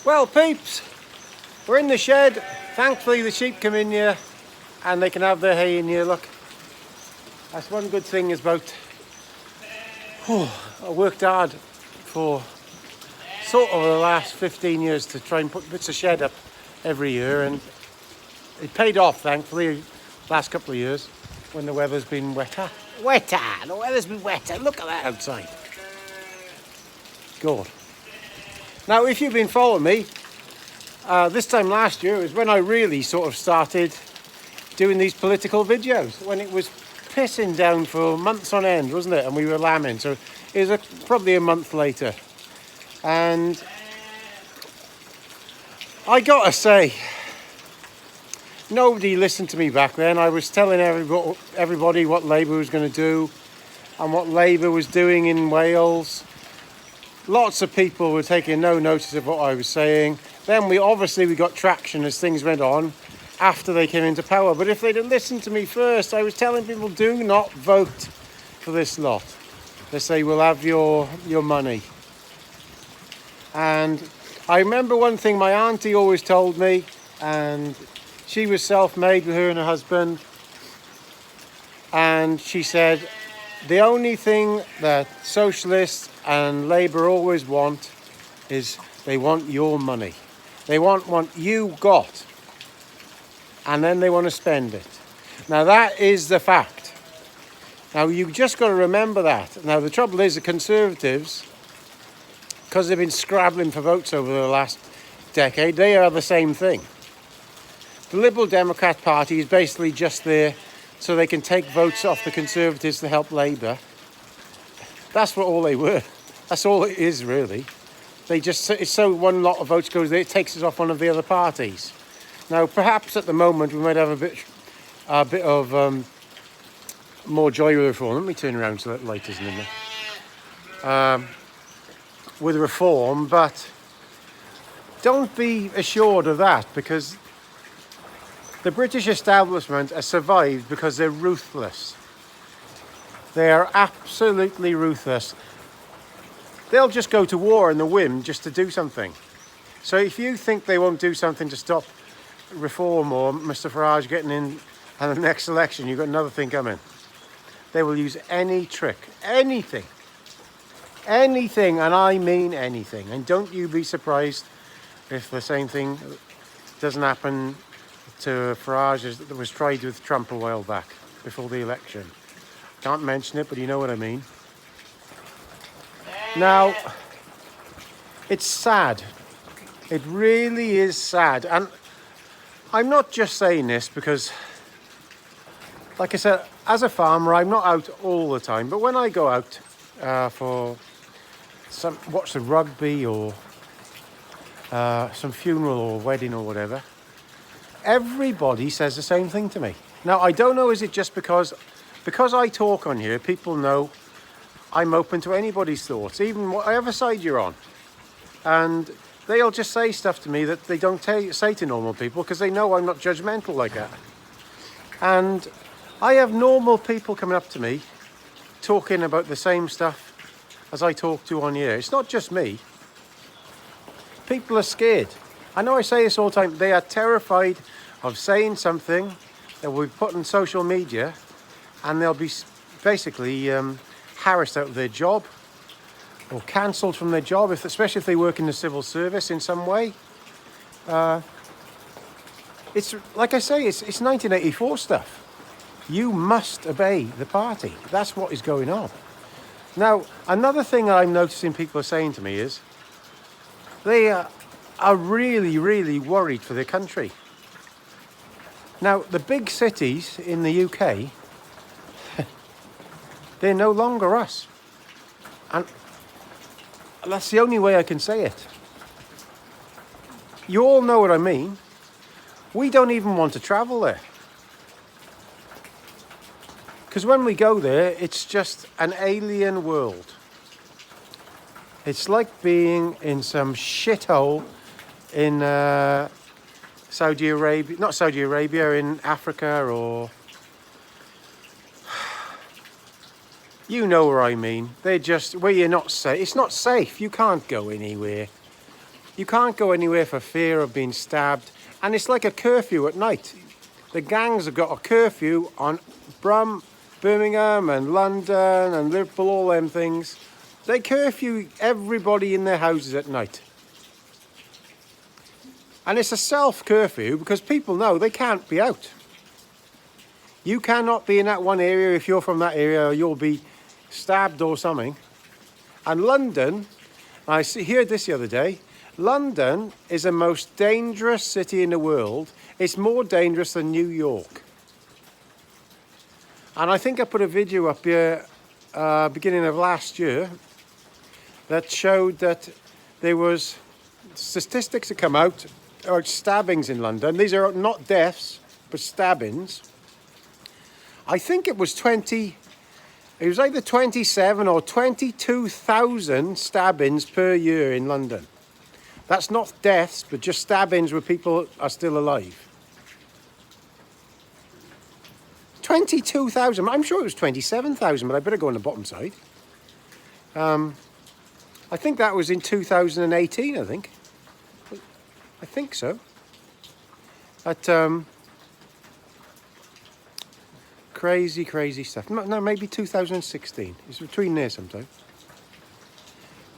Well, peeps, we're in the shed. Thankfully the sheep come in here and they can have their hay in here, look. That's one good thing is about, I worked hard for sort of the last 15 years to try and put bits of shed up every year, and it paid off, thankfully, last couple of years when the weather's been wetter. The weather's been wetter, look at that outside. God. Now, if you've been following me, this time last year was when I really sort of started doing these political videos, when it was pissing down for months on end, wasn't it? And we were lambing, so it was probably a month later. And I gotta say, nobody listened to me back then. I was telling everybody what Labour was going to do and what Labour was doing in Wales. Lots of people were taking no notice of what I was saying. Then we got traction as things went on after they came into power. But if they'd have listened to me first, I was telling people, do not vote for this lot. They say, we'll have your money. And I remember one thing my auntie always told me, and she was self-made with her and her husband. And she said, the only thing that socialists and Labour always want is they want your money. They want what you got, and then they want to spend it. Now that is the fact. Now you just got to remember that. Now the trouble is the Conservatives, because they've been scrabbling for votes over the last decade, they are the same thing. The Liberal Democrat Party is basically just there so they can take votes off the Conservatives to help Labour. That's what all they were. That's all it is, really. It's so one lot of votes goes there, it takes us off one of the other parties. Now, perhaps at the moment we might have a bit of more joy with reform. Let me turn around so that light isn't in there. With reform, but don't be assured of that, because the British establishment has survived because they're ruthless. They are absolutely ruthless. They'll just go to war on the whim just to do something. So if you think they won't do something to stop reform or Mr. Farage getting in at the next election, you've got another thing coming. They will use any trick, anything, and I mean anything. And don't you be surprised if the same thing doesn't happen to Farage that was tried with Trump a while back, before the election. Can't mention it, but you know what I mean. Now, it's sad. It really is sad. And I'm not just saying this because, like I said, as a farmer, I'm not out all the time. But when I go out for watch the rugby or some funeral or wedding or whatever, everybody says the same thing to me. Now, I don't know, is it just because I talk on here, people know I'm open to anybody's thoughts, even whatever side you're on. And they'll just say stuff to me that they don't say to normal people because they know I'm not judgmental like that. And I have normal people coming up to me talking about the same stuff as I talk to on here. It's not just me. People are scared. I know I say this all the time. They are terrified of saying something that will be put on social media, and they'll be basically harassed out of their job or cancelled from their job, especially if they work in the civil service in some way. It's like I say, it's 1984 stuff. You must obey the party. That's what is going on. Now, another thing I'm noticing people are saying to me is they are really, really worried for their country. Now, the big cities in the UK, they're no longer us. And that's the only way I can say it. You all know what I mean. We don't even want to travel there. Because when we go there, it's just an alien world. It's like being in some shithole in Saudi Arabia, not Saudi Arabia, in Africa, or you know where I mean. They're just where you're not safe. It's not safe. You can't go anywhere. You can't go anywhere for fear of being stabbed. And it's like a curfew at night. The gangs have got a curfew on Birmingham and London and Liverpool, all them things. They curfew everybody in their houses at night. And it's a self-curfew because people know they can't be out. You cannot be in that one area if you're from that area, or you'll be stabbed or something. And London, I heard this the other day, London is the most dangerous city in the world. It's more dangerous than New York. And I think I put a video up here beginning of last year that showed that there was statistics that come out about stabbings in London. These are not deaths, but stabbings. I think it was either 27 or 22,000 stabbings per year in London. That's not deaths, but just stabbings where people are still alive. 22,000. I'm sure it was 27,000, but I better go on the bottom side. I think that was in 2018, I think. I think so. Crazy stuff. No, maybe 2016. It's between there sometime.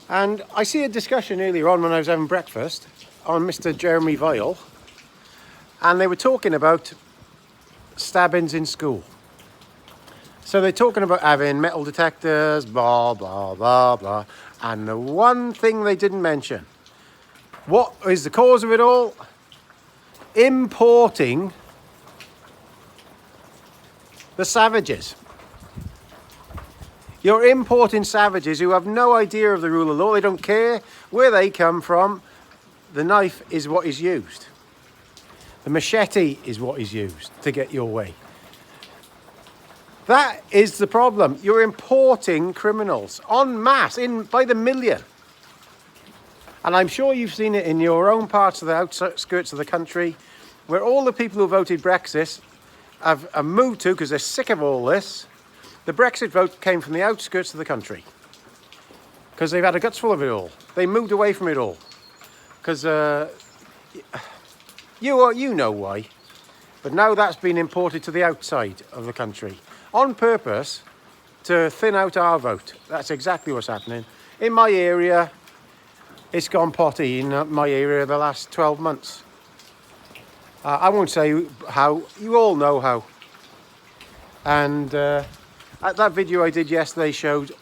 And I see a discussion earlier on when I was having breakfast on Mr. Jeremy Vile, and they were talking about stabbings in school. So they're talking about having metal detectors, blah, blah, blah, blah. And the one thing they didn't mention, what is the cause of it all? Importing the savages. You're importing savages who have no idea of the rule of law. They don't care where they come from. The knife is what is used. The machete is what is used to get your way. That is the problem. You're importing criminals en masse, by the million. And I'm sure you've seen it in your own parts of the outskirts of the country, where all the people who voted Brexit have moved to because they're sick of all this. The Brexit vote came from the outskirts of the country because they've had a guts full of it all. They moved away from it all because you know why. But now that's been imported to the outside of the country on purpose to thin out our vote. That's exactly what's happening. In my area, it's gone potty in my area the last 12 months. I won't say how, you all know how. And that video I did yesterday showed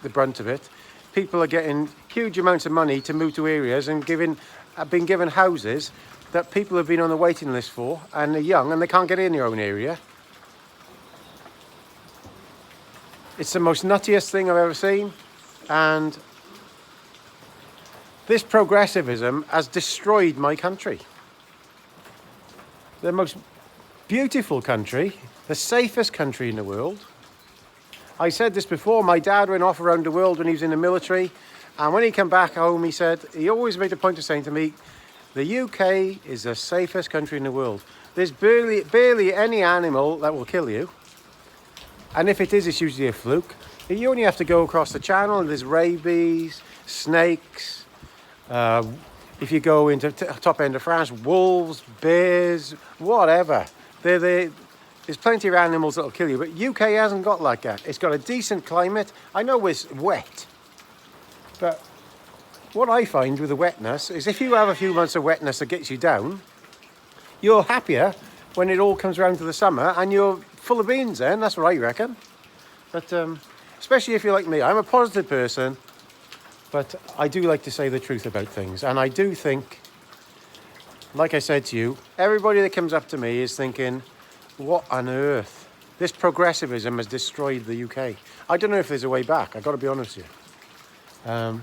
the brunt of it. People are getting huge amounts of money to move to areas and have been given houses that people have been on the waiting list for, and they're young and they can't get in their own area. It's the most nuttiest thing I've ever seen, and this progressivism has destroyed my country. The most beautiful country, the safest country in the world. I said this before, my dad went off around the world when he was in the military, and when he came back home, he always made a point of saying to me, the UK is the safest country in the world. There's barely any animal that will kill you. And if it is, it's usually a fluke. You only have to go across the channel and there's rabies, snakes. If you go into top end of France, wolves, bears, whatever. There's plenty of animals that will kill you, but UK hasn't got like that. It's got a decent climate. I know it's wet, but what I find with the wetness is if you have a few months of wetness that gets you down, you're happier when it all comes around to the summer and you're full of beans then. That's what I reckon. But especially if you're like me, I'm a positive person, but I do like to say the truth about things. And I do think, like I said to you, everybody that comes up to me is thinking, what on earth? This progressivism has destroyed the UK. I don't know if there's a way back. I've got to be honest with you.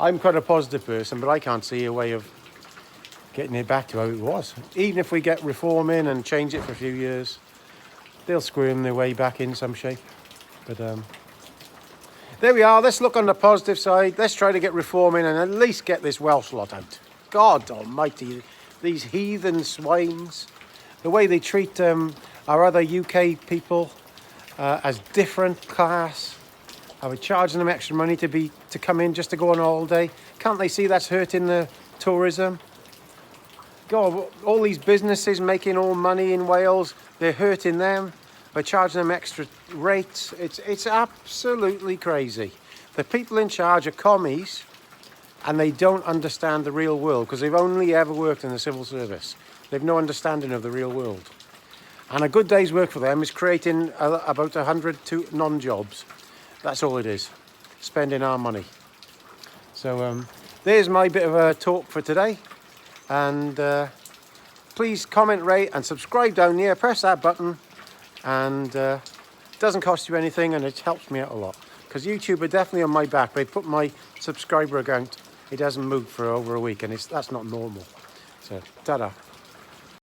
I'm quite a positive person, but I can't see a way of getting it back to how it was. Even if we get reform in and change it for a few years, they'll squirm their way back in some shape. But there we are. Let's look on the positive side. Let's try to get reform in and at least get this Welsh lot out. God almighty, these heathen swines. The way they treat our other UK people as different class. Are we charging them extra money to come in just to go on holiday? Can't they see that's hurting the tourism. God, all these businesses making all money in Wales, they're hurting them by charging them extra rates. It's absolutely crazy. The people in charge are commies, and they don't understand the real world because they've only ever worked in the civil service. They've no understanding of the real world. And a good day's work for them is creating about 100 non-jobs. That's all it is, spending our money. So there's my bit of a talk for today. And please comment, rate and subscribe down here. Press that button, and it doesn't cost you anything, and it helps me out a lot. Because YouTube are definitely on my back. They put my subscriber account, it hasn't moved for over a week, and that's not normal. So, ta-da.